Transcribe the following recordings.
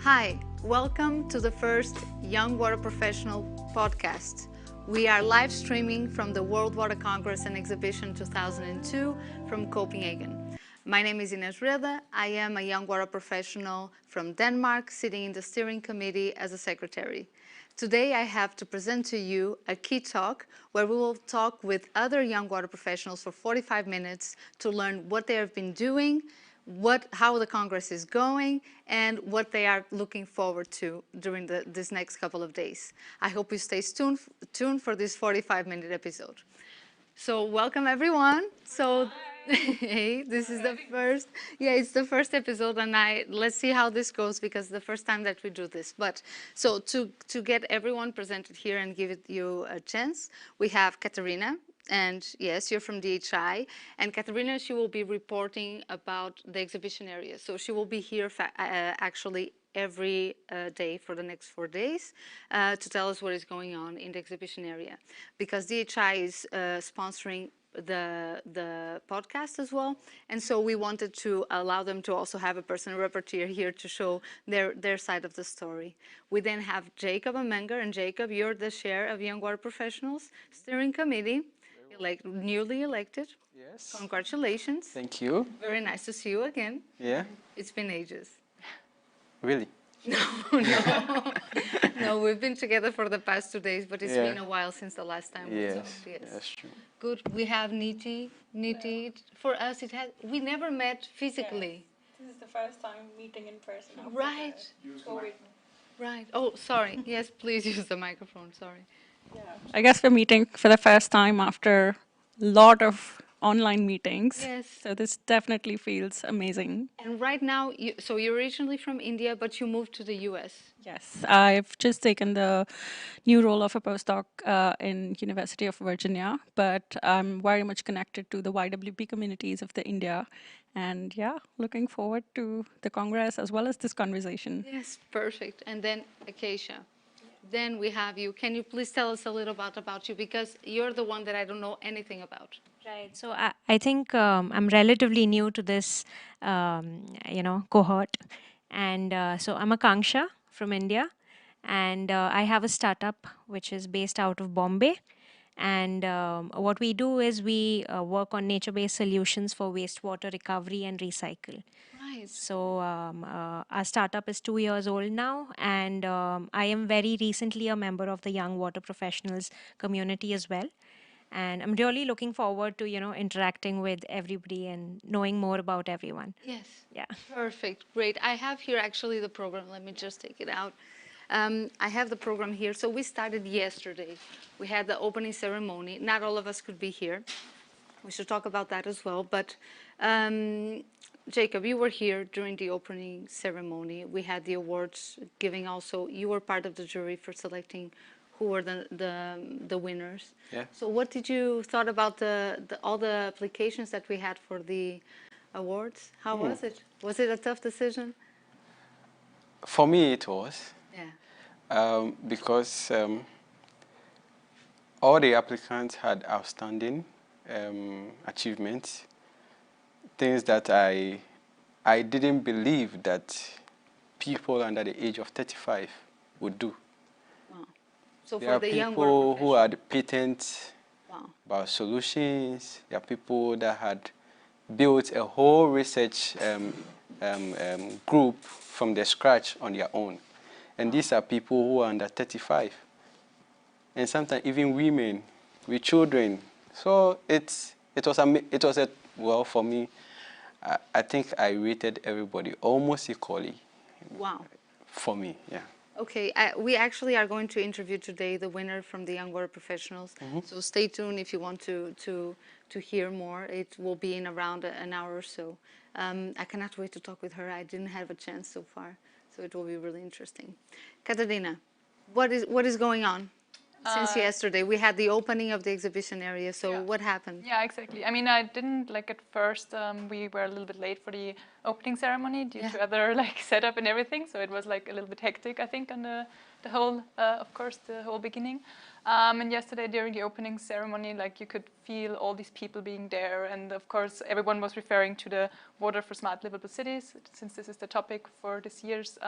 Hi, welcome to the first Young Water Professional podcast. We are live streaming from the World Water Congress and Exhibition 2002 from Copenhagen. My name is Inês Breda. I am a young water professional from Denmark, sitting in the steering committee as a secretary. Today I have to present to you a key talk where we will talk with other young water professionals for 45 minutes to learn what they have been doing, how the Congress is going, and what they are looking forward to during this next couple of days. I hope you stay tuned for this 45-minute episode. So welcome everyone. So hey, this is the first, it's the first episode, and let's see how this goes because it's the first time that we do this. But so to get everyone presented here and give you a chance, we have Katharina. And yes, you're from DHI. And Katharina, she will be reporting about the exhibition area. So she will be here actually every day for the next 4 days to tell us what is going on in the exhibition area. Because DHI is sponsoring the podcast as well. And so we wanted to allow them to also have a personal reporter here to show their side of the story. We then have Jacob Amengor. And Jacob, you're the chair of Young Water Professionals Steering Committee. Newly elected. Yes. Congratulations. Thank you. Very nice to see you again. Yeah. It's been ages. Really? No. No, we've been together for the past 2 days, but it's been a while since the last time we talked. Yes, that's true. Good. We have Niti. Niti. For us, we never met physically. This is the first time meeting in person. Right. COVID. Right. Oh, sorry. Yes, please use the microphone. Sorry. Yeah. I guess we're meeting for the first time after a lot of online meetings. Yes. So this definitely feels amazing. And right now, so you're originally from India, but you moved to the US. Yes, I've just taken the new role of a postdoc in University of Virginia, but I'm very much connected to the YWP communities of the India. And yeah, looking forward to the Congress as well as this conversation. Yes, perfect. And then Akanksha. Then we have you. Can you please tell us a little bit about you? Because you're the one that I don't know anything about. Right. So I think I'm relatively new to this, cohort. And so I'm Akanksha from India. And I have a startup which is based out of Bombay. And what we do is we work on nature-based solutions for wastewater recovery and recycle. Right. So our startup is 2 years old now, and I am very recently a member of the Young Water Professionals community as well. And I'm really looking forward to, interacting with everybody and knowing more about everyone. Yes. Yeah. Perfect. Great. I have here actually the program. Let me just take it out. I have the program here. So we started yesterday. We had the opening ceremony. Not all of us could be here. We should talk about that as well. But Jacob, you were here during the opening ceremony. We had the awards giving also. You were part of the jury for selecting who were the winners. Yeah. So what did you thought about all the applications that we had for the awards? How was it? Was it a tough decision? For me, it was. Yeah. Because all the applicants had outstanding achievements, things that I didn't believe that people under the age of 35 would do. Wow. So There for are the young people who had had patents wow. about solutions. There are people that had built a whole research group from the scratch on their own. And these are people who are under 35. And sometimes even women with children. So well, for me, I think I rated everybody almost equally. Wow. For me, yeah. Okay, we actually are going to interview today the winner from the Young Water Professionals. So stay tuned if you want to hear more. It will be in around an hour or so. I cannot wait to talk with her. I didn't have a chance so far, so it will be really interesting. Katharina, what is going on? Since yesterday, we had the opening of the exhibition area. So what happened? Yeah, exactly. I mean, I didn't at first. We were a little bit late for the opening ceremony due to other setup and everything. So it was a little bit hectic, I think, on the whole, of course, the whole beginning. And yesterday during the opening ceremony, you could feel all these people being there, and of course, everyone was referring to the Water for Smart Livable Cities, since this is the topic for this year's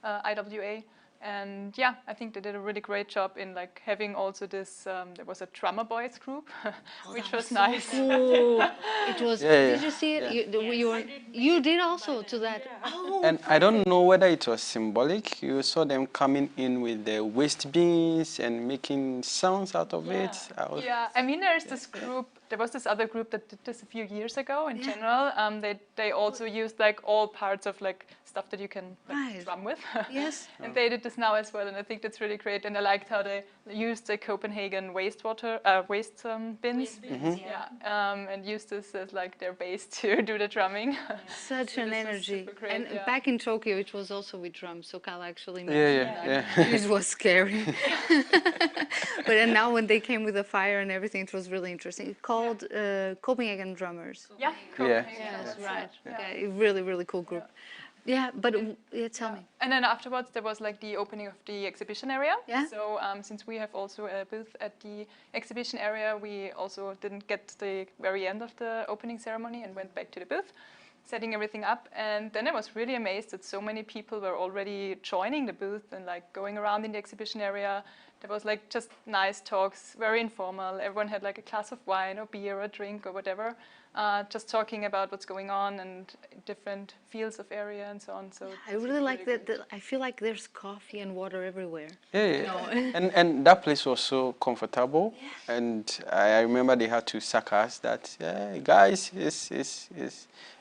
IWA. And yeah, I think they did a really great job in like having also this. There was a drummer boys group, which was nice. Cool. It was. Yeah, Did you see it? yeah. You did also to that. Oh, And I don't know whether it was symbolic. You saw them coming in with the waste bins and making sounds out of it. Yeah, I mean, there's this group. There was this other group that did this a few years ago. In general, they also used like all parts of like stuff that you can like, drum with. Yes. And they did this now as well, and I think that's really great. And I liked how they used the Copenhagen waste bins. And used this as like their base to do the drumming. Such an energy. Great, And yeah. back in Tokyo, it was also with drums. So Kala actually Yeah, mentioned yeah, that. It was scary. But then now when they came with the fire and everything, it was really interesting. It's called Copenhagen Drummers. Yeah, Yeah. Yes, right. Yeah, really, really cool group. Yeah, but tell me. And then afterwards, there was like the opening of the exhibition area. Yeah. So since we have also a booth at the exhibition area, we also didn't get to the very end of the opening ceremony and went back to the booth, setting everything up. And then I was really amazed that so many people were already joining the booth and like going around in the exhibition area. There was like just nice talks, very informal. Everyone had like a glass of wine or beer or drink or whatever, just talking about what's going on and different fields of area and so on. So I really like that. I feel like there's coffee and water everywhere. Yeah. And that place was so comfortable. Yeah. And I remember they had to sack us that, guys,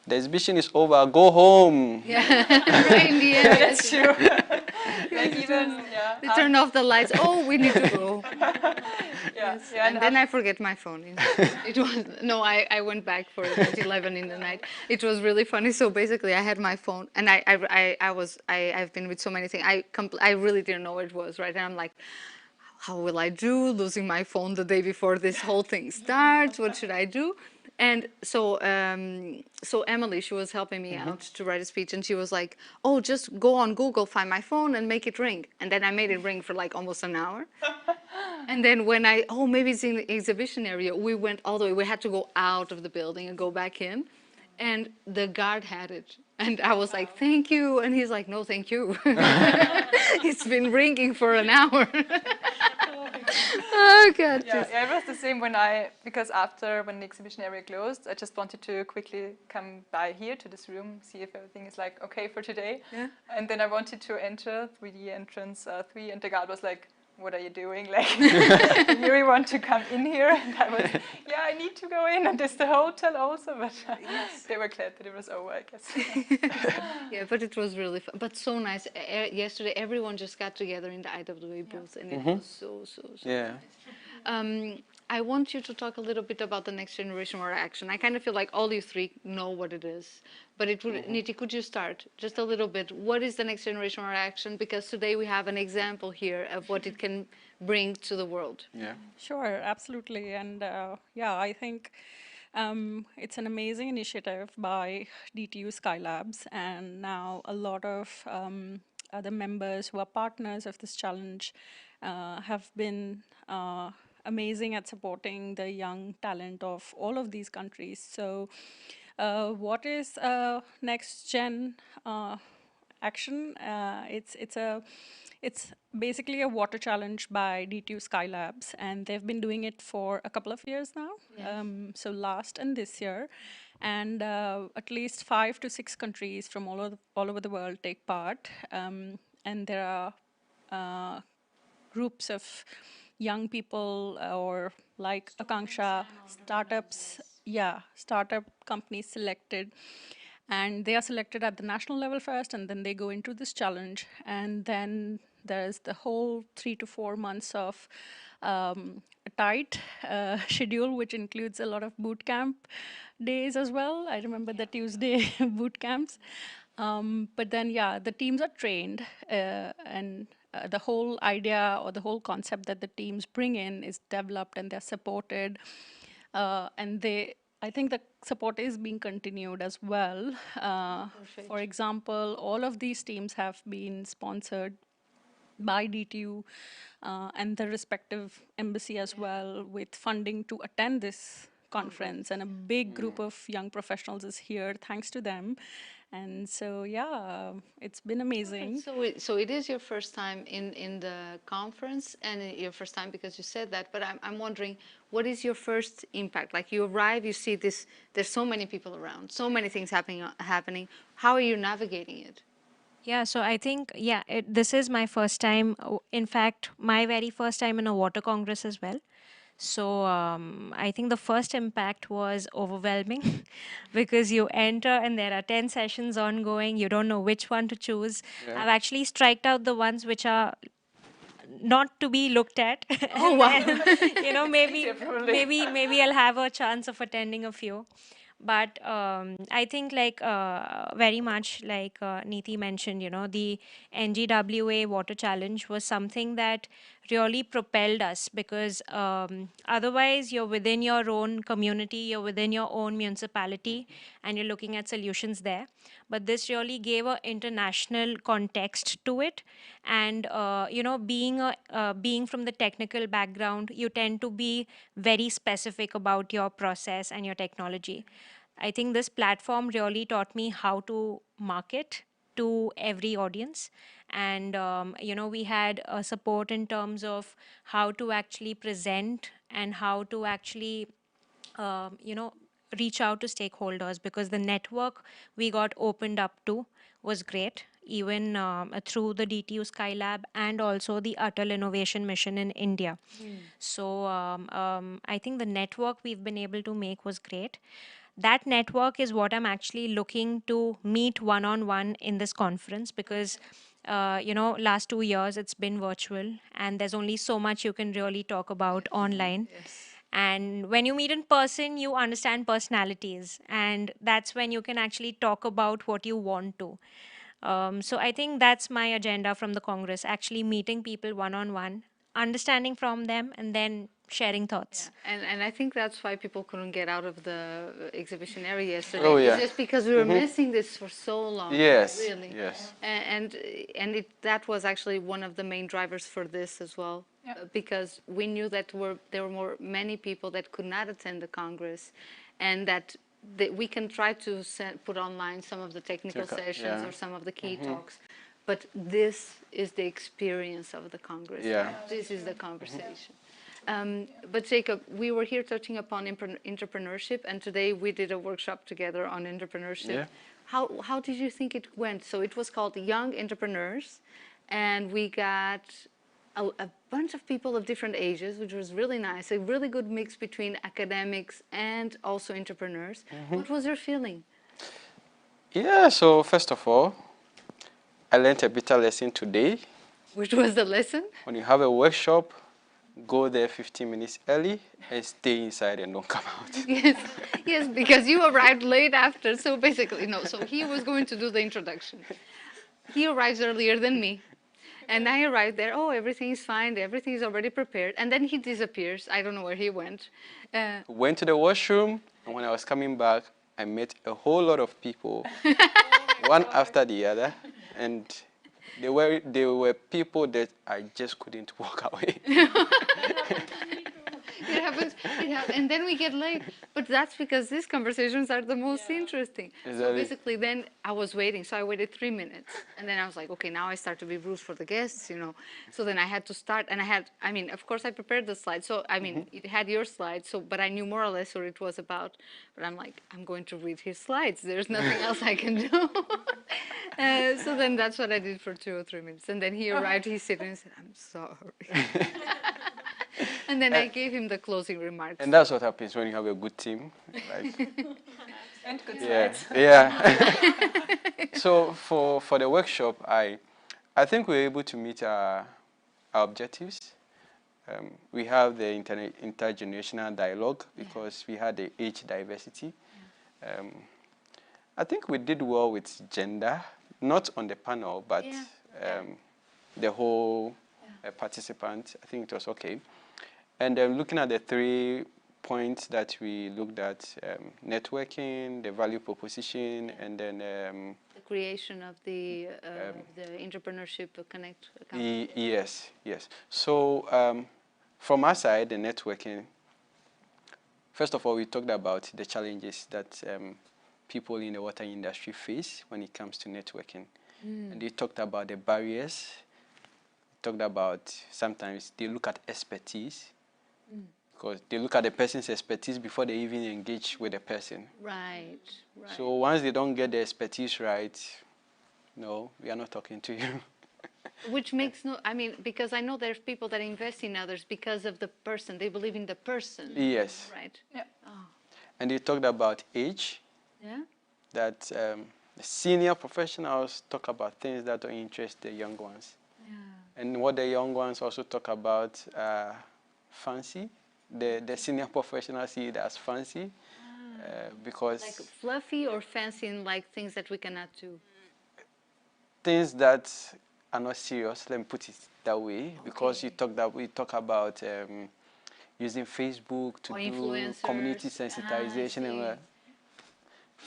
the exhibition is over, go home. Yeah, right in the end. That's true. Like even, they turn off the lights. Oh, we need to go. Yes. And then I forget my phone. It was I went back for it at 11 in the night. It was really funny. So basically, I had my phone, and I've been with so many things. I really didn't know what it was, right? And I'm like, how will I do? Losing my phone the day before this whole thing starts. What should I do? And so Emily, she was helping me out to write a speech, and she was like, oh, just go on Google, find my phone, and make it ring. And then I made it ring for like almost an hour. And then when maybe it's in the exhibition area, we went all the way. We had to go out of the building and go back in. And the guard had it. And I was like, thank you. And he's like, no, thank you. It's been ringing for an hour. Oh, God. Yeah, it was the same because when the exhibition area closed, I just wanted to quickly come by here to this room, see if everything is like okay for today. Yeah. And then I wanted to enter 3D entrance 3, and the guard was like, what are you doing? Like, you really want to come in here? And I was, I need to go in. And there's the hotel also, but they were glad that it was over, I guess. Yeah, but it was really fun. But so nice. Yesterday, everyone just got together in the IWA booth, and it was so nice. I want you to talk a little bit about the Next Generation Water Action. I kind of feel like all you three know what it is. But Niti, could you start just a little bit? What is the Next Generation Water Action? Because today we have an example here of what it can bring to the world. Yeah. Sure, absolutely. And I think it's an amazing initiative by DTU Skylabs. And now a lot of other members who are partners of this challenge have been amazing at supporting the young talent of all of these countries. So what is Next Gen Action? It's basically a water challenge by DTU Skylabs, and they've been doing it for a couple of years now. Yes. So last and this year, and at least 5 to 6 countries from all over the world take part, and there are groups of young people or like Akanksha startups, startup companies selected, and they are selected at the national level first, and then they go into this challenge, and then there's the whole 3 to 4 months of a tight schedule, which includes a lot of boot camp days as well. I remember the Tuesday boot camps. But then, the teams are trained, and the whole idea or the whole concept that the teams bring in is developed, and they're supported. And I think the support is being continued as well. For example, all of these teams have been sponsored by DTU and the respective embassy as well, with funding to attend this conference, and a big group of young professionals is here thanks to them. And so, yeah, it's been amazing. So it is your first time in the conference, and your first time because you said that, but I'm wondering, what is your first impact? Like, you arrive, you see this, there's so many people around, so many things happening. How are you navigating it? Yeah, so I think, yeah, this is my first time, in fact, my very first time in a water congress as well. So I think the first impact was overwhelming because you enter and there are 10 sessions ongoing. You don't know which one to choose. Yeah. I've actually striked out the ones which are not to be looked at. Oh, And wow. then, you know, maybe, Probably. maybe I'll have a chance of attending a few. But I think, like, very much like Niti mentioned, you know, the NGWA Water Challenge was something that really propelled us, because otherwise you're within your own community, you're within your own municipality, and you're looking at solutions there. But this really gave an international context to it. And you know, being from the technical background, you tend to be very specific about your process and your technology. I think this platform really taught me how to market to every audience. And you know, we had support in terms of how to actually present and how to actually you know, reach out to stakeholders, because the network we got opened up to was great, even through the DTU Skylab and also the Atal Innovation Mission in India. So I think the network we've been able to make was great. That network is what I'm actually looking to meet one-on-one in this conference, because you know, last 2 years it's been virtual and there's only so much you can really talk about online. Yes. And when you meet in person, you understand personalities, and that's when you can actually talk about what you want to. So I think that's my agenda from the Congress, actually meeting people one on one, understanding from them, and then sharing thoughts. And I think that's why people couldn't get out of the exhibition area yesterday. Oh, yeah. It's just because we were missing this for so long. Yes, Really. yes. And that was actually one of the main drivers for this as well. Yeah. Because we knew that there were many people that could not attend the Congress, and that we can try to put online some of the technical sessions or some of the key talks. But this is the experience of the Congress. Yeah. This is the conversation. But Jacob, we were here touching upon entrepreneurship, and today we did a workshop together on entrepreneurship. Yeah. How did you think it went? So it was called Young Entrepreneurs, and we got a bunch of people of different ages, which was really nice. A really good mix between academics and also entrepreneurs. What was your feeling? Yeah, so first of all, I learned a bitter lesson today. Which was the lesson? When you have a workshop, go there 15 minutes early and stay inside and don't come out. Yes, yes, because you arrived late after. So basically, no. So he was going to do the introduction. He arrives earlier than me. And I arrived there, oh, everything is fine, everything is already prepared. And then he disappears. I don't know where he went. Went to the washroom, and when I was coming back, I met a whole lot of people, one after the other. And they were people that I just couldn't walk away. It happens, and then we get late. But that's because these conversations are the most interesting. Exactly. So basically, then I was waiting. So I waited 3 minutes. And then I was like, okay, now I start to be rude for the guests, you know. So then I had to start. And I mean, of course, I prepared the slides. So, I mean, it had your slides. So, but I knew more or less what it was about. But I'm like, I'm going to read his slides. There's nothing else I can do. So then that's what I did for 2 or 3 minutes. And then he arrived, he said, and said, I'm sorry. And then I gave him the closing remarks. And that's what happens when you have a good team. Like, And good yeah, slides. yeah. So for the workshop, I think we were able to meet our objectives. We have the intergenerational dialogue because we had the age diversity. I think we did well with gender, not on the panel, but the whole participant. I think it was okay. And looking at the 3 points that we looked at, networking, the value proposition, and then the creation of the entrepreneurship connect. Yes. So from our side, the networking, first of all, we talked about the challenges that people in the water industry face when it comes to networking. And they talked about the barriers, talked about sometimes they look at expertise, because they look at the person's expertise before they even engage with the person. Right, right. So once they don't get the expertise right, no, we are not talking to you. Which makes no, I mean, because I know there's people that invest in others because of the person. They believe in the person. Yes. Right. Yeah. Oh. And they talked about age, Yeah. that the senior professionals talk about things that don't interest the young ones. Yeah. And what the young ones also talk about, fancy. The senior professionals see it as fancy, because Like fluffy or fancy and like things that we cannot do. things that are not serious, let me put it that way, because we talk about using Facebook to Or do influencers. community sensitization. And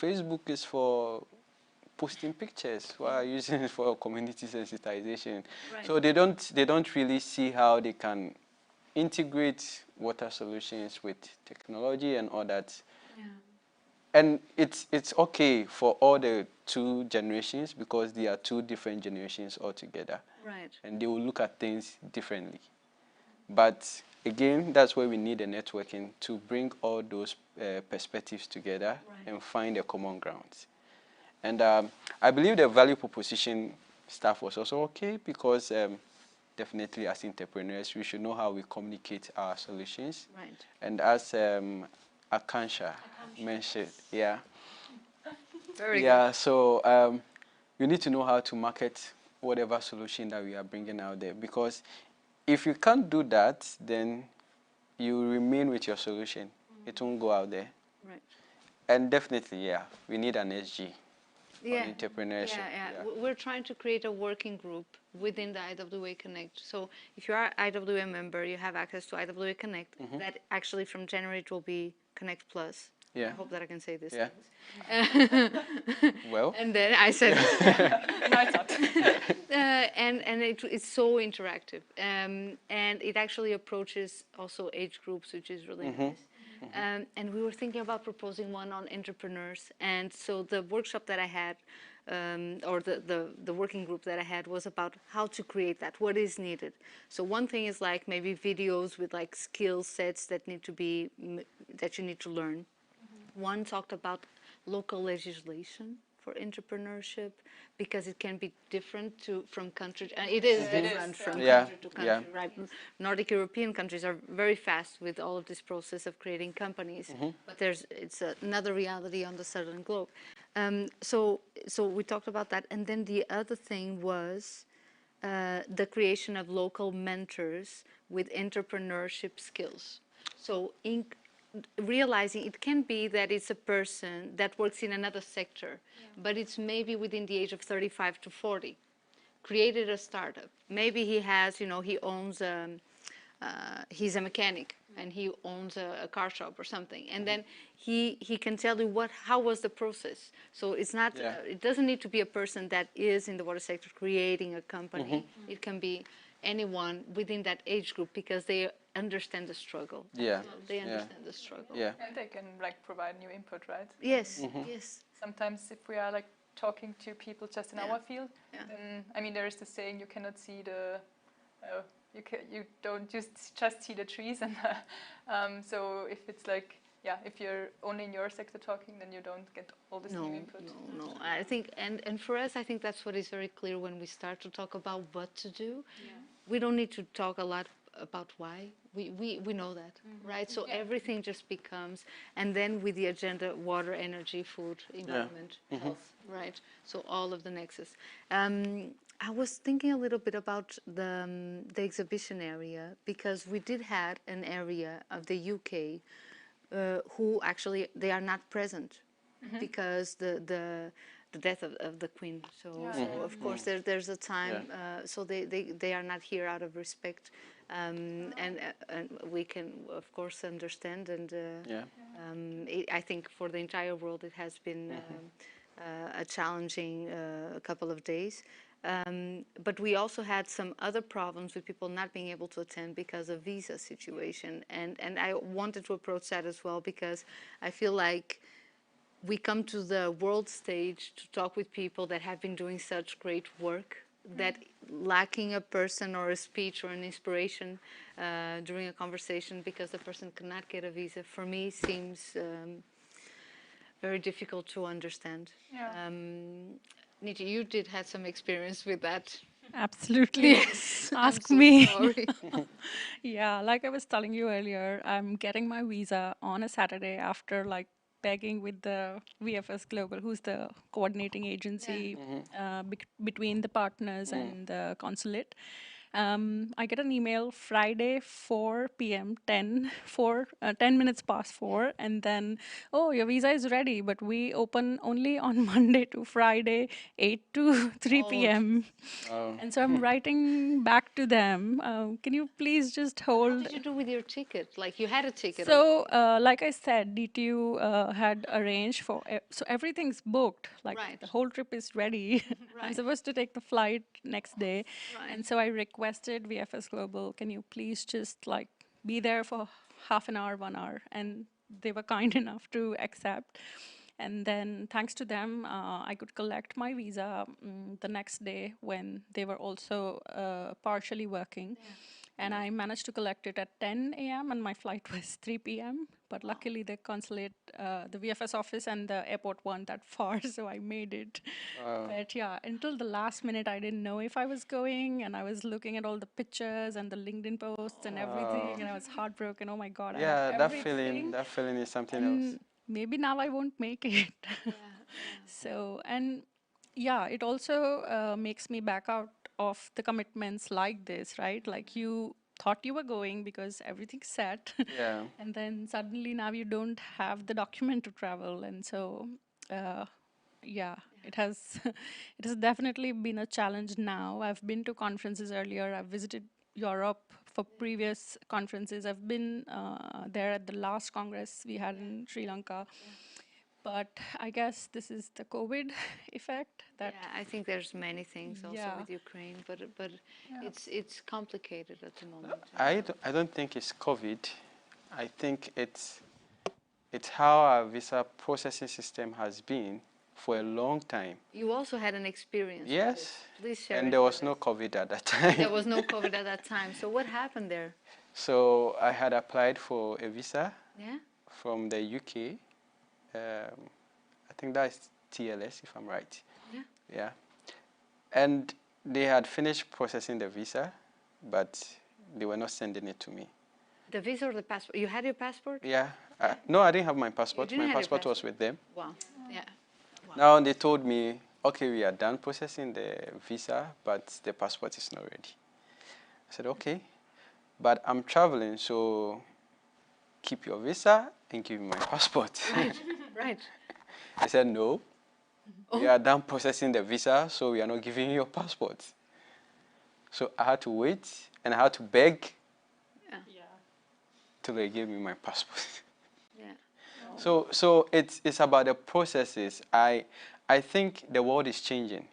Facebook is for posting pictures, while using it for community sensitization. Right. So they don't really see how they can integrate water solutions with technology and all that. Yeah. And it's okay for all the two generations, because they are two different generations altogether. Right. And they will look at things differently. But again, that's where we need the networking to bring all those perspectives together, Right. and find a common ground. And I believe the value proposition stuff was also okay, because definitely as entrepreneurs, we should know how we communicate our solutions. Right. And as Akanksha mentioned, yeah. Very Yeah, so you need to know how to market whatever solution that we are bringing out there, because if you can't do that, then you remain with your solution. It won't go out there. good. Right. And definitely, yeah, we need an SG Yeah. on entrepreneurship. Yeah. We're trying to create a working group within the IWA Connect. So if you are IWA member, you have access to IWA Connect. That actually from January it will be Connect Plus. Yeah. I hope that I can say this. Yeah. Things. Well. And then I said, No, it's not. and it's so interactive, and it actually approaches also age groups, which is really nice. And we were thinking about proposing one on entrepreneurs, and so the workshop that I had, or the working group that I had, was about how to create that, what is needed. So one thing is like maybe videos with like skill sets that need to be, that you need to learn. One talked about local legislation for entrepreneurship, because it can be different from country. It is different from country to country, right? Nordic European countries are very fast with all of this process of creating companies, but it's another reality on the southern globe. So we talked about that, and then the other thing was the creation of local mentors with entrepreneurship skills. So realizing it can be that it's a person that works in another sector, but it's maybe within the age of 35 to 40, created a startup. Maybe he has, he owns, he's a mechanic and he owns a car shop or something. And then he can tell you how was the process. So it's not, it doesn't need to be a person that is in the water sector creating a company. It can be anyone within that age group, because they understand the struggle. Yeah. They understand the struggle. Yeah. And they can like provide new input, right? Yes, yes. Sometimes if we are like talking to people just in our field, then I mean there is the saying, you cannot see the, you don't just see the trees, and so if it's like, if you're only in your sector talking, then you don't get all this new input. No. I think, and for us, I think that's what is very clear when we start to talk about what to do. We don't need to talk a lot about why. We know that, right? So everything just becomes, and then with the agenda, water, energy, food, environment, health, right? So all of the nexus. I was thinking a little bit about the exhibition area, because we did have an area of the UK who actually, they are not present because the death of the Queen. So of course there's a time, so they are not here out of respect, and we can of course understand, and I think for the entire world it has been a challenging couple of days. But we also had some other problems with people not being able to attend because of visa situation, and I wanted to approach that as well, because I feel like we come to the world stage to talk with people that have been doing such great work, that lacking a person or a speech or an inspiration during a conversation because the person cannot get a visa, for me seems very difficult to understand. Yeah. Niti, you did have some experience with that. Absolutely. Yes. Ask I'm so me. sorry. Yeah, like I was telling you earlier, I'm getting my visa on a Saturday after like begging with the VFS Global, who's the coordinating agency between the partners and the consulate. I get an email Friday 4 p.m. 10 minutes past 4, and then, oh, your visa is ready, but we open only on Monday to Friday 8 to 3 p.m. And so I'm writing back to them, can you please just What hold? did you do with your ticket? Like you had a ticket. So, like I said, DTU had arranged for, so everything's booked. Like Right. the whole trip is ready. I'm Right. supposed to take the flight next day. Right. And so I requested VFS Global, can you please just like be there for half an hour, 1 hour? And they were kind enough to accept. And then thanks to them, I could collect my visa the next day when they were also partially working. And I managed to collect it at 10 a.m. and my flight was 3 p.m. But luckily the consulate, the VFS office and the airport weren't that far, so I made it. But yeah, until the last minute, I didn't know if I was going, and I was looking at all the pictures and the LinkedIn posts and everything, and I was heartbroken. Oh my God, I Yeah, have everything. that feeling is something else. And maybe now I won't make it. So, and yeah, it also makes me back out of the commitments like this, right? Like you thought you were going because everything's set. Yeah. And then suddenly now you don't have the document to travel. And so, yeah, it has, it has definitely been a challenge now. I've been to conferences earlier. I've visited Europe for previous conferences. I've been there at the last congress we had in Sri Lanka. But I guess this is the COVID effect that. Yeah, I think there's many things also Yeah. with Ukraine, but it's complicated at the moment. I don't think it's COVID. I think it's how our visa processing system has been for a long time. You also had an experience. with Yes. it. Please share. And it there with was no us. COVID at that time. There was no COVID at that time. So what happened there? So I had applied for a visa Yeah. from the UK. I think that's TLS, if I'm right. Yeah. Yeah. And they had finished processing the visa, but they were not sending it to me. The visa or the passport? You had your passport? Yeah. No, I didn't have my passport. didn't My have your passport was passport? with them. Wow. Yeah. Wow. Now they told me, okay, we are done processing the visa, but the passport is not ready. I said, okay, but I'm traveling, so keep your visa and give me my passport. Right. Right. I said, no, we are done processing the visa, so we are not giving you your passport. So I had to wait, and I had to beg till they gave me my passport. Yeah. So it's about the processes. I think the world is changing.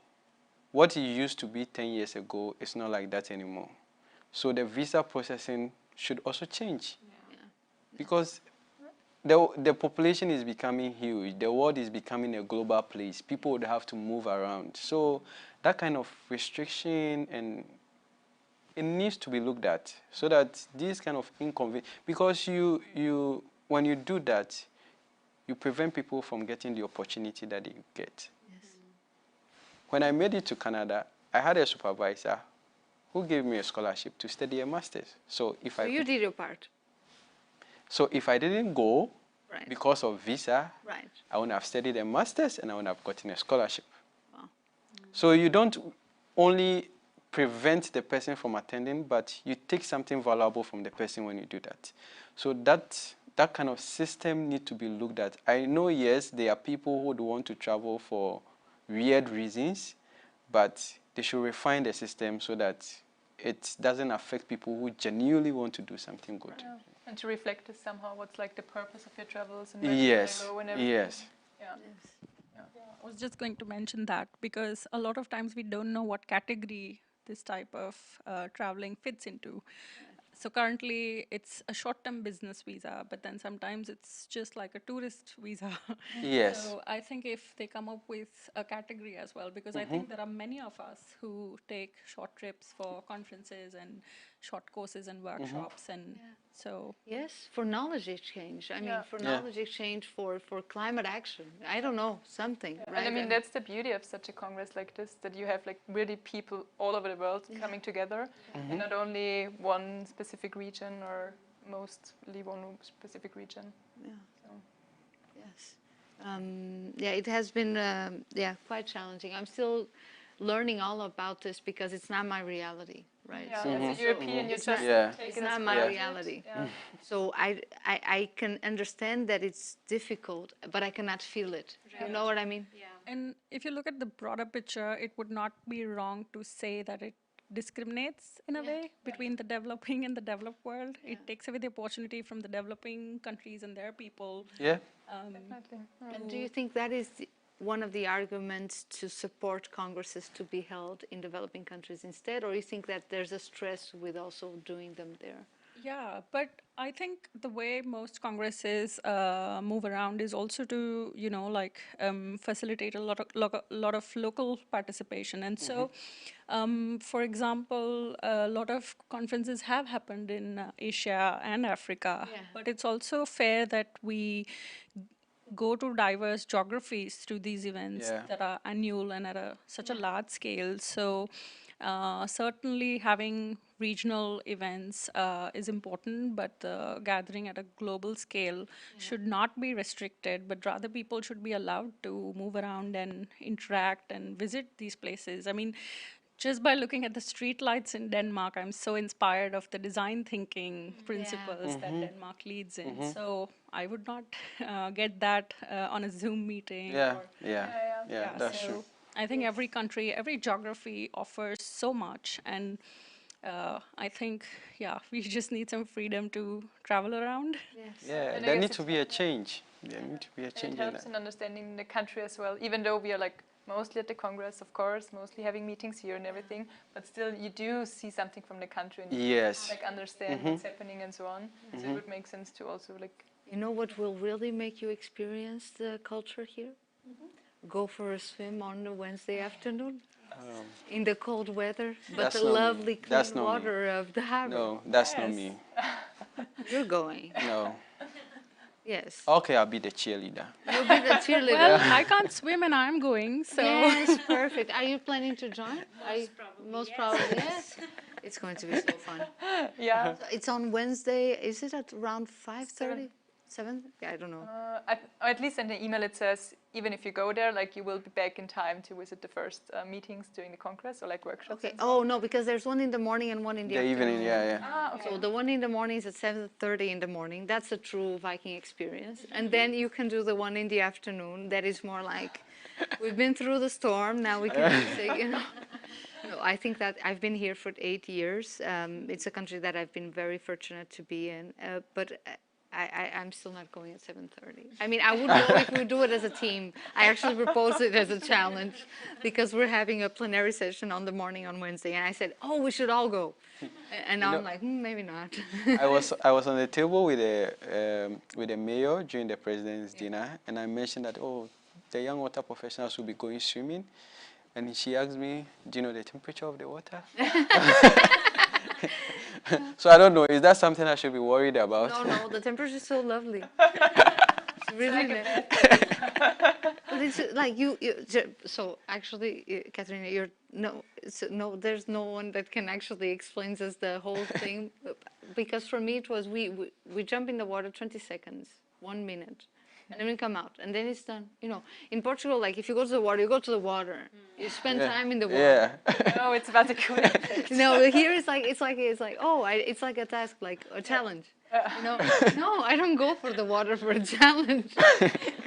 What it used to be 10 years ago is not like that anymore. So the visa processing should also change. Because the population is becoming huge. The world is becoming a global place. People would have to move around. So that kind of restriction, and it needs to be looked at so that these kind of inconvenience, because when you do that, you prevent people from getting the opportunity that they get. Yes. When I made it to Canada, I had a supervisor who gave me a scholarship to study a master's. So So you did your part. So if I didn't go Right. because of visa, Right. I wouldn't have studied a master's and I wouldn't have gotten a scholarship. Wow. So you don't only prevent the person from attending, but you take something valuable from the person when you do that. So that kind of system needs to be looked at. I know, yes, there are people who would want to travel for weird reasons, but they should refine the system so that it doesn't affect people who genuinely want to do something good. Yeah. And to reflect this somehow, what's like the purpose of your travels and Yes, and everything. yes. Yeah. I was just going to mention that because a lot of times we don't know what category this type of traveling fits into. So currently it's a short-term business visa, but then sometimes it's just like a tourist visa. Yes. So I think if they come up with a category as well, because I think there are many of us who take short trips for conferences and short courses and workshops, and so Yes, for knowledge exchange. I mean, Yeah. for Yeah. knowledge exchange for climate action. I don't know, something, right? And I mean, that's the beauty of such a congress like this, that you have like really people all over the world coming together, and not only one specific region or mostly one specific region. Yeah. So. Yes. Yeah, it has been quite challenging. I'm still learning all about this because it's not my reality, right? Yeah, So as a European, you it's just Yeah. take it's it as not my granted. reality. Yeah. So I can understand that it's difficult, but I cannot feel it. You know what I mean? and if you look at the broader picture, it would not be wrong to say that it discriminates in a way between the developing and the developed world. It takes away the opportunity from the developing countries and their people. Yeah. Definitely. And do you think that is one of the arguments to support congresses to be held in developing countries instead, or you think that there's a stress with also doing them there? Yeah, but I think the way most congresses move around is also to, facilitate a lot of local participation. And so, for example, a lot of conferences have happened in Asia and Africa, but it's also fair that we go to diverse geographies to these events Yeah. that are annual and at such a large scale. So certainly having regional events is important, but gathering at a global scale should not be restricted, but rather people should be allowed to move around and interact and visit these places. I mean, just by looking at the street lights in Denmark, I'm so inspired of the design thinking principles that Denmark leads in. So I would not get that on a Zoom meeting. Yeah. Or, Yeah. Yeah. That's so true. I think every country, every geography offers so much, and I think, we just need some freedom to travel around. Yeah. And I There guess needs to be a change. There needs to be a And change it in helps that. in understanding the country as well, even though we are like mostly at the Congress, of course, mostly having meetings here and everything, but still you do see something from the country and you Yes. like understand what's happening and so on. So it would make sense to also like You know what will really make you experience the culture here? Go for a swim on a Wednesday afternoon in the cold weather, but That's the not me. lovely That's clean not me. water of the harbor. No, that's not me. You're going. No. Yes. Okay, I'll be the cheerleader. You'll be the cheerleader. Well, I can't swim and I'm going, so. Yes, perfect. Are you planning to join? Most probably, yes. It's going to be so fun. yeah. It's on Wednesday. Is it at around 5:30? 7? Yeah, I don't know. Or at least in the email it says even if you go there, like you will be back in time to visit the first meetings during the Congress or like workshops. Okay. Oh no, because there's one in the morning and one in the The afternoon. evening, yeah. Ah, okay. So the one in the morning is at 7:30 in the morning. That's a true Viking experience. And then you can do the one in the afternoon. That is more like, we've been through the storm. Now we can just say, No, I think that I've been here for 8 years. It's a country that I've been very fortunate to be in. But I'm still not going at 7:30. I mean, I would go if we do it as a team. I actually proposed it as a challenge because we're having a plenary session on the morning on Wednesday, and I said, "Oh, we should all go." And now I'm like, maybe not. I was on the table with the mayor during the president's dinner, and I mentioned that the young water professionals will be going swimming, and she asked me, "Do you know the temperature of the water?" So I don't know. Is that something I should be worried about? No, the temperature is so lovely. It's really nice. But it's like so actually, Katharina, there's no one that can actually explain us the whole thing, because for me it was we jump in the water 20 seconds, 1 minute, and then we come out, and then it's done. In Portugal, like if you go to the water, you go to the water. You spend time in the water. Yeah. No, it's about the cool effect. No, here it's like it's like a task, like a challenge. No, I don't go for the water for a challenge.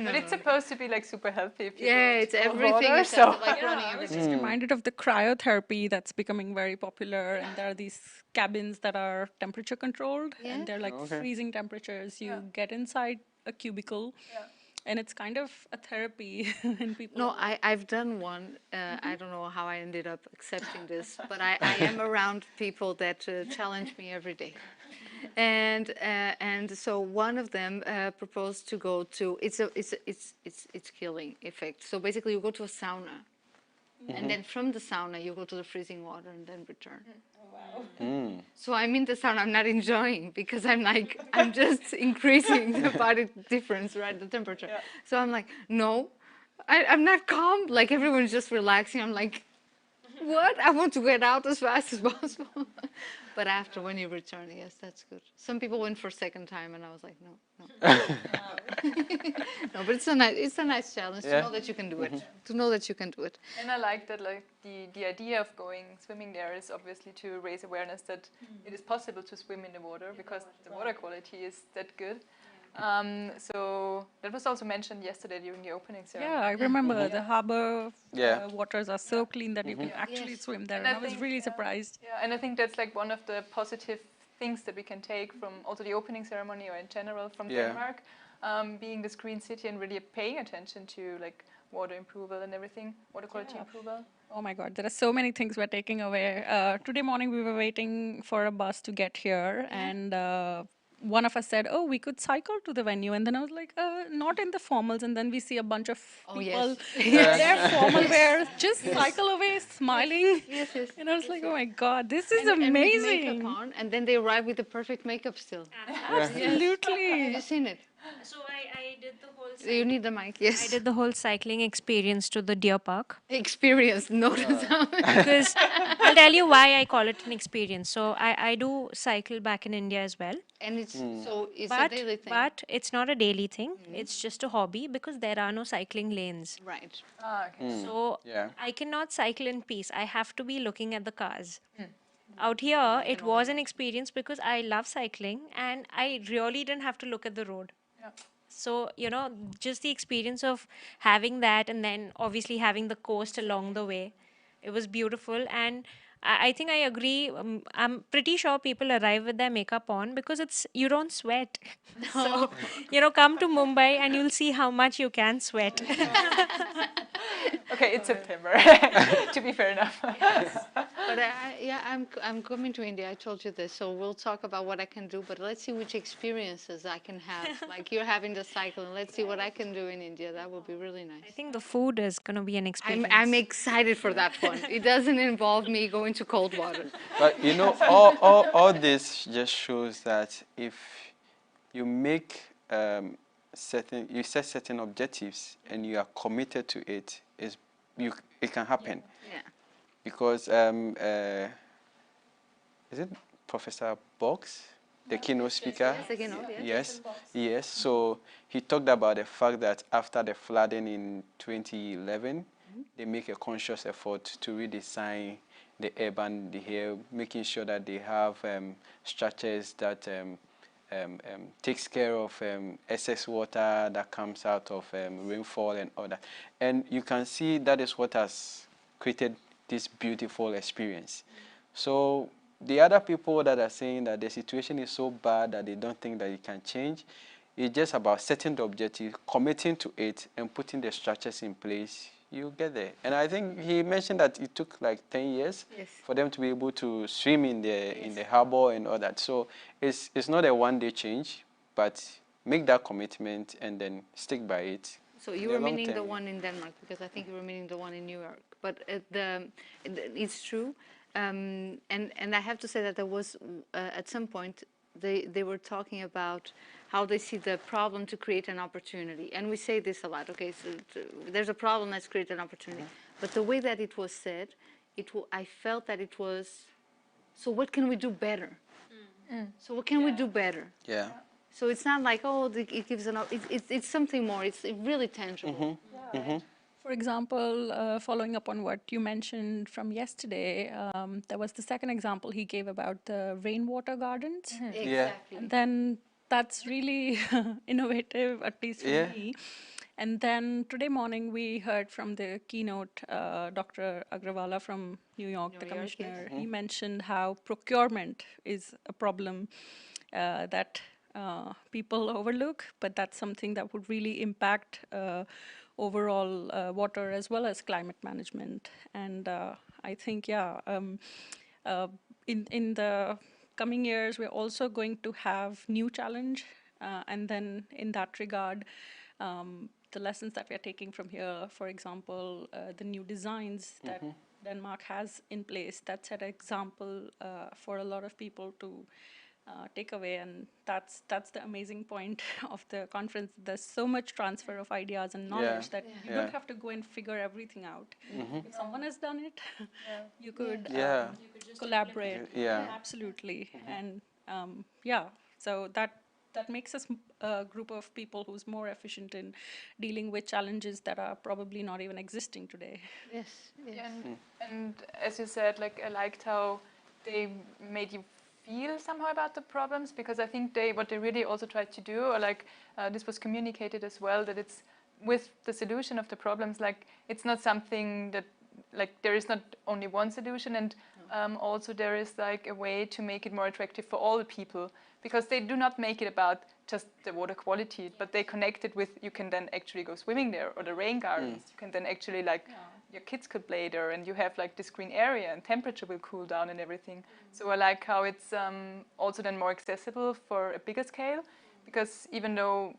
But it's supposed to be like super healthy. If you go It's to cold everything. water, It's so like running I was everything. just reminded of the cryotherapy that's becoming very popular, and there are these cabins that are temperature controlled, and they're like freezing temperatures. You get inside a cubicle, And it's kind of a therapy when people. No, I've done one. I don't know how I ended up accepting this, but I am around people that challenge me every day. And so one of them proposed to go to, it's killing effect. So basically you go to a sauna, and then from the sauna you go to the freezing water and then return. So I'm in the sauna, I'm not enjoying, because I'm like, I'm just increasing the body difference, right, the temperature. So I'm like, no, I'm not calm. Like everyone's just relaxing. I'm like, what? I want to get out as fast as possible. But after, when you return, yes, that's good. Some people went for a second time, and I was like, no, no. No, but it's a nice challenge to know that you can do it. To know that you can do it. And I like that, like the idea of going swimming there is obviously to raise awareness that it is possible to swim in the water, because the water quality is that good. So that was also mentioned yesterday during the opening ceremony. Yeah, I remember the harbor waters are so clean that you can actually swim there, and I was really surprised. Yeah, and I think that's like one of the positive things that we can take from also the opening ceremony, or in general from Denmark, being this green city and really paying attention to like water improvement and everything, water quality improvement. Oh my God, there are so many things we're taking away. Today morning we were waiting for a bus to get here, and one of us said, oh, we could cycle to the venue. And then I was like, not in the formals. And then we see a bunch of people in their formal wear, just cycle away, smiling. Yes, yes. And I was like, oh my God, this is amazing. And makeup on, and then they arrive with the perfect makeup still. Absolutely. Have you seen it? So I did the whole. You need the mic, yes. I did the whole cycling experience to the deer park. Experience, notice. Because I'll tell you why I call it an experience. So I do cycle back in India as well. And it's a daily thing. But it's not a daily thing. It's just a hobby, because there are no cycling lanes. Right. Okay. So I cannot cycle in peace. I have to be looking at the cars. Out here, it was an experience because I love cycling and I really didn't have to look at the road. So, just the experience of having that, and then obviously having the coast along the way, it was beautiful. And I think I agree. I'm pretty sure people arrive with their makeup on because you don't sweat. So, come to Mumbai and you'll see how much you can sweat. Okay, it's September, to be fair enough. But I'm coming to India. I told you this, so we'll talk about what I can do. But let's see which experiences I can have. Like you're having the cycle, and let's see what I can do in India. That would be really nice. I think the food is going to be an experience. I'm excited for that one. It doesn't involve me going to cold water. But all this just shows that if you make you set certain objectives and you are committed to it, it can happen. Yeah. Because is it Professor Box, the keynote speaker? Yes, the keynote, Yes. So he talked about the fact that after the flooding in 2011, they make a conscious effort to redesign the urban here, making sure that they have structures that takes care of excess water that comes out of rainfall and all that. And you can see that is what has created this beautiful experience. So the other people that are saying that the situation is so bad that they don't think that it can change, it's just about setting the objective, committing to it, and putting the structures in place. You get there. And I think he mentioned that it took like 10 years for them to be able to swim in the harbor and all that. So it's not a one-day change, but make that commitment and then stick by it. So you were meaning the one in Denmark, because I think you were meaning the one in New York. But it's true. And I have to say that there was, at some point, they were talking about how they see the problem to create an opportunity. And we say this a lot, okay, so there's a problem, let's create an opportunity. But the way that it was said, I felt that it was, so what can we do better? So what can we do better? Yeah. So it's not like, oh, it gives it's something more, it's really tangible. For example, following up on what you mentioned from yesterday, there was the second example he gave about the rainwater gardens. Exactly. And then that's really innovative, at least for me. And then today morning we heard from the keynote, Dr. Agarwal from New York, the commissioner. He mentioned how procurement is a problem that people overlook, but that's something that would really impact overall water as well as climate management. And I think, in the coming years, we're also going to have new challenge. And then in that regard, the lessons that we're taking from here, for example, the new designs that Denmark has in place, that set an example for a lot of people to take away, and that's the amazing point of the conference. There's so much transfer of ideas and knowledge that you don't have to go and figure everything out. If someone has done it, you could collaborate. Absolutely. And so that makes us a group of people who's more efficient in dealing with challenges that are probably not even existing today. Yes. And as you said, like I liked how they made you feel somehow about the problems, because I think what they really also tried to do, or like this was communicated as well, that it's with the solution of the problems, like it's not something that, like there is not only one solution, and also there is like a way to make it more attractive for all the people, because they do not make it about just the water quality, but they connect it with, you can then actually go swimming there, or the rain gardens, you can then actually like your kids could play there, and you have like this green area, and temperature will cool down and everything. So I like how it's also then more accessible for a bigger scale, because even though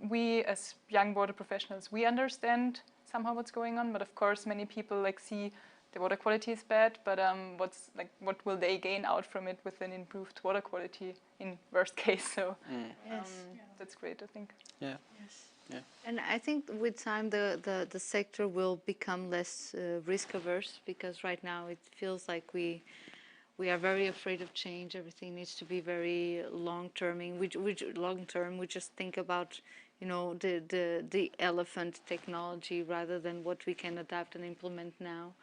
we as young water professionals, we understand somehow what's going on, but of course many people like see the water quality is bad, but what will they gain out from it with an improved water quality in worst case? So that's great, I think. Yeah. And I think with time the sector will become less risk averse, because right now it feels like we are very afraid of change. Everything needs to be very long term. We just think about, the elephant technology rather than what we can adapt and implement now.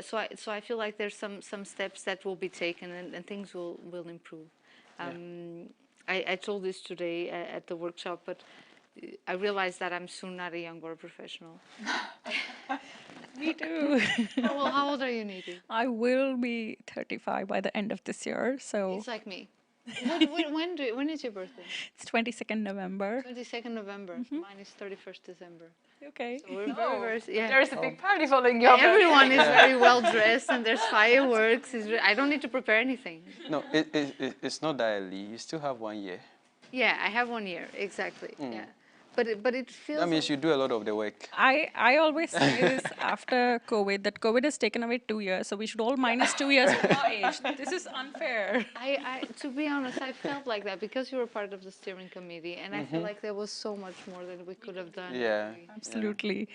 So I feel like there's some steps that will be taken, and things will improve. I told this today at the workshop, but I realized that I'm soon not a young water professional. Me too. Well, how old are you, Niti? I will be 35 by the end of this year, so It's like me. When is your birthday? it's 22nd November. 22nd November. Mine is 31st December. Okay. So we're very, There's a big party following you. Everyone is very well dressed, and there's fireworks. I don't need to prepare anything. No, it's not that early. You still have 1 year. Yeah, I have 1 year, exactly. Yeah. But it feels... That means you do a lot of the work. I always say this after COVID, that COVID has taken away 2 years, so we should all minus 2 years from our age. This is unfair. To be honest, I felt like that because you were part of the steering committee, and I feel like there was so much more that we could have done. Yeah. Absolutely.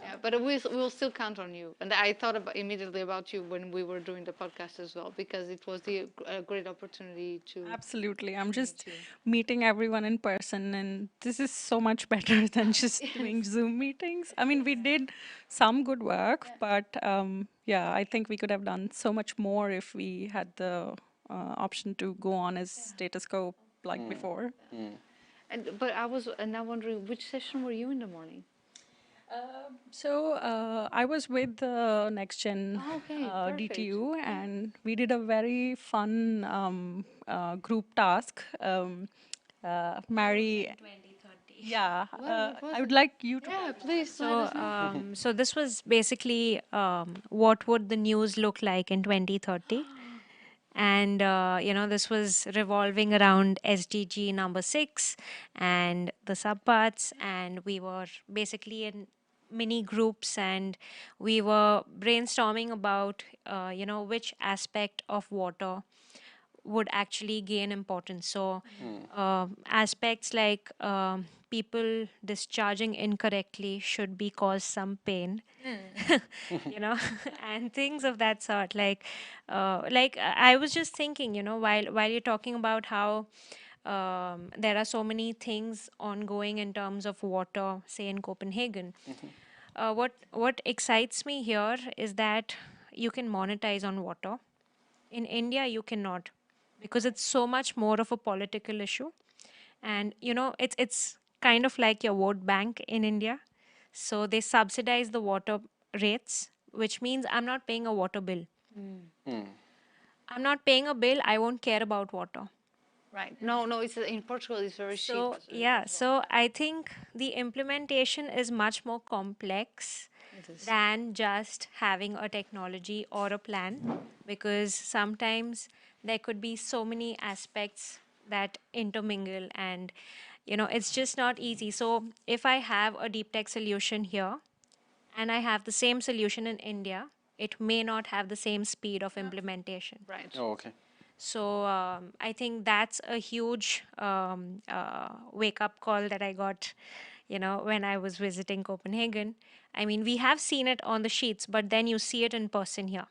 Yeah, but we'll still count on you. And I thought immediately about you when we were doing the podcast as well, because it was a great opportunity to... Absolutely. I'm just meeting everyone in person, and this is so much better than just doing Zoom meetings. I mean, we did some good work, but I think we could have done so much more if we had the option to go on as status quo like before. But I was now wondering, which session were you in the morning? I was with the Next Gen DTU, and we did a very fun group task. Mary, 2030. I would like you to. Yeah, please. So this was basically what would the news look like in 2030. And, this was revolving around SDG number 6 and the subparts. And we were basically in mini groups, and we were brainstorming about, which aspect of water would actually gain importance. So aspects like people discharging incorrectly should be cause some pain, and things of that sort. Like I was just thinking, while you're talking about how there are so many things ongoing in terms of water, say in Copenhagen. What excites me here is that you can monetize on water. In India, you cannot, because it's so much more of a political issue, and it's kind of like your vote bank in India. So they subsidize the water rates, which means I'm not paying a water bill. I'm not paying a bill. I won't care about water. Right. No, no, it's in Portugal. It's very cheap. So yeah, so I think the implementation is much more complex It is. than just having a technology or a plan, because sometimes there could be so many aspects that intermingle, and it's just not easy. So if I have a deep tech solution here and I have the same solution in India, it may not have the same speed of implementation. Right. Oh, okay. So I think that's a huge wake-up call that I got, when I was visiting Copenhagen. I mean, we have seen it on the sheets, but then you see it in person here.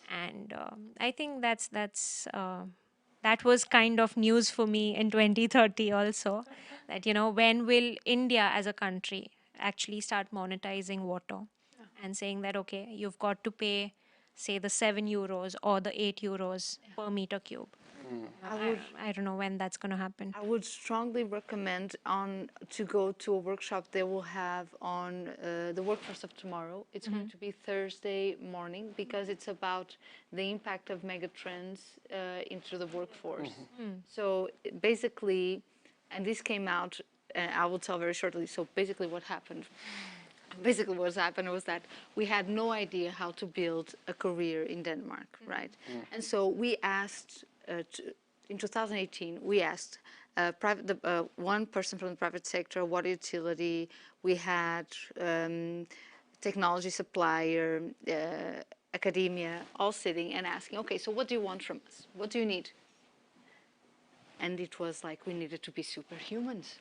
And I think that was kind of news for me in 2030 also, that, when will India as a country actually start monetizing water and saying that, okay, you've got to pay, say, the 7 euros or the 8 euros per meter cube. I don't know when that's going to happen. I would strongly recommend to go to a workshop they will have on the workforce of tomorrow. It's going to be Thursday morning, because it's about the impact of megatrends into the workforce. So basically, and this came out, and I will tell very shortly. So basically what happened was that we had no idea how to build a career in Denmark, right? And so we asked, in 2018, we asked one person from the private sector, water utility, we had technology supplier, academia, all sitting and asking, okay, so what do you want from us? What do you need? And it was like we needed to be superhumans.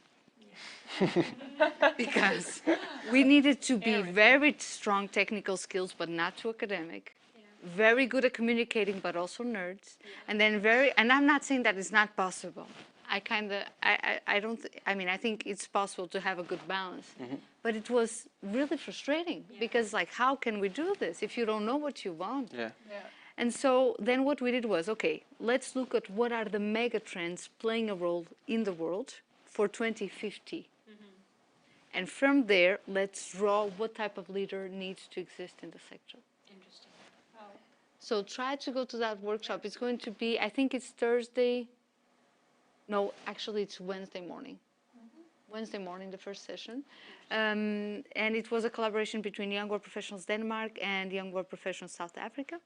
Because we needed to be very strong technical skills, but not too academic. Very good at communicating, but also nerds. And then and I'm not saying that it's not possible. I think it's possible to have a good balance. But it was really frustrating, because like, how can we do this if you don't know what you want? And so then what we did was, okay, let's look at what are the mega trends playing a role in the world for 2050. And from there, let's draw what type of leader needs to exist in the sector. Interesting. So try to go to that workshop. It's going to be, I think it's Thursday. No, actually it's Wednesday morning. Wednesday morning, the first session. And it was a collaboration between Young World Professionals Denmark and Young World Professionals South Africa.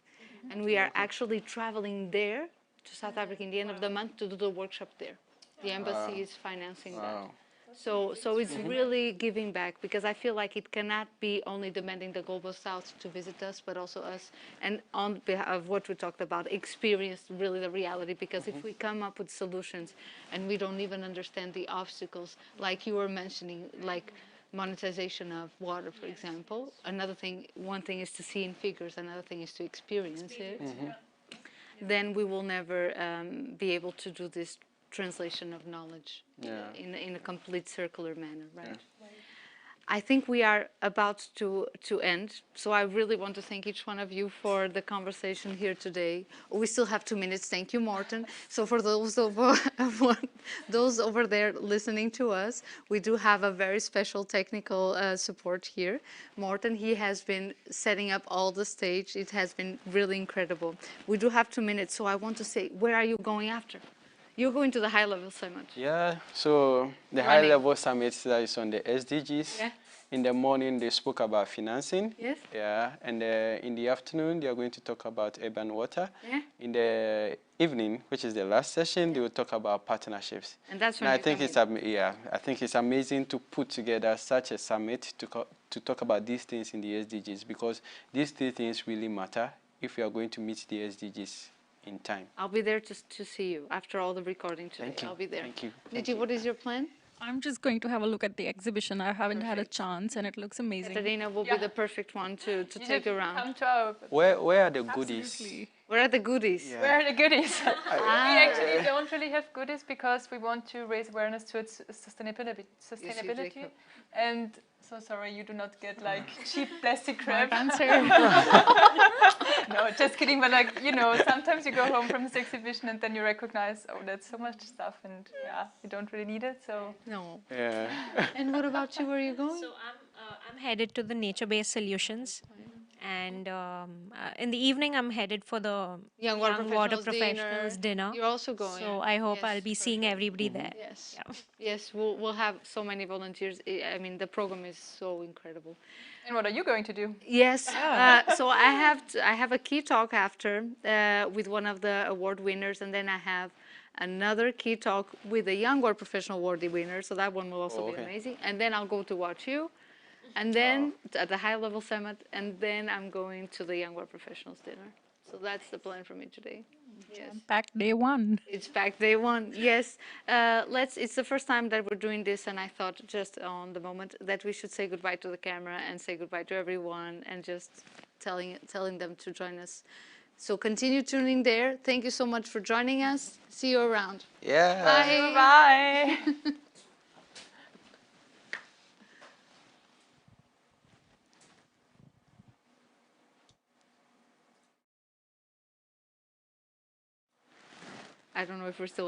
And we are actually traveling there to South Africa in the end of the month to do the workshop there. The embassy is financing that. So it's really giving back, because I feel like it cannot be only demanding the Global South to visit us, but also us, and on behalf of what we talked about, experience really the reality, because if we come up with solutions and we don't even understand the obstacles, like you were mentioning, like monetization of water, for example, one thing is to see in figures, another thing is to experience it, then we will never be able to do this translation of knowledge in a complete circular manner, right? I think we are about to end, so I really want to thank each one of you for the conversation here today. We still have 2 minutes. Thank you, Morten. So for those over there listening to us, we do have a very special technical support here. Morten, he has been setting up all the stage. It has been really incredible. We do have 2 minutes, so I want to say, where are you going after? You're going to the high-level summit. Yeah, so the high-level summit is on the SDGs. Yeah. In the morning, they spoke about financing. Yes. Yeah, and in the afternoon, they are going to talk about urban water. Yeah. In the evening, which is the last session, they will talk about partnerships. And that's when I think it's amazing to put together such a summit to talk about these things in the SDGs, because these 3 things really matter if we are going to meet the SDGs in time. I'll be there to see you after all the recording today. Thank you. I'll be there. Thank you. Niti, what is your plan? I'm just going to have a look at the exhibition. I haven't had a chance, and it looks amazing. Katharina will be the perfect one to take around. Come to our... Where are the goodies? Absolutely. Where are the goodies? Yeah. Where are the goodies? We actually don't really have goodies, because we want to raise awareness to its sustainability. Jacob. And so sorry, you do not get like cheap plastic crap. Answer. No, just kidding. But like, sometimes you go home from this exhibition and then you recognize, oh, that's so much stuff, and you don't really need it. So No. Yeah. And what about you? Where are you going? So I'm headed to the nature-based solutions, And in the evening, I'm headed for the Young Water Professionals dinner. You're also going. So I hope Yes, I'll be seeing perfect. everybody there. Yes. Yeah. Yes, we'll have so many volunteers. I mean, the program is so incredible. And what are you going to do? Yes. So I have a key talk after with one of the award winners, and then I have another key talk with a Young Water Professional Award winner. So that one will also be amazing. And then I'll go to watch you, and then at the high level summit, and then I'm going to the Young Water Professionals dinner. So that's the plan for me today. Yes. Back day one. It's back day one. Yes. It's the first time that we're doing this, and I thought just on the moment that we should say goodbye to the camera and say goodbye to everyone, and just telling them to join us. So continue tuning there. Thank you so much for joining us. See you around. Yeah. Bye. Bye. I don't know if we're still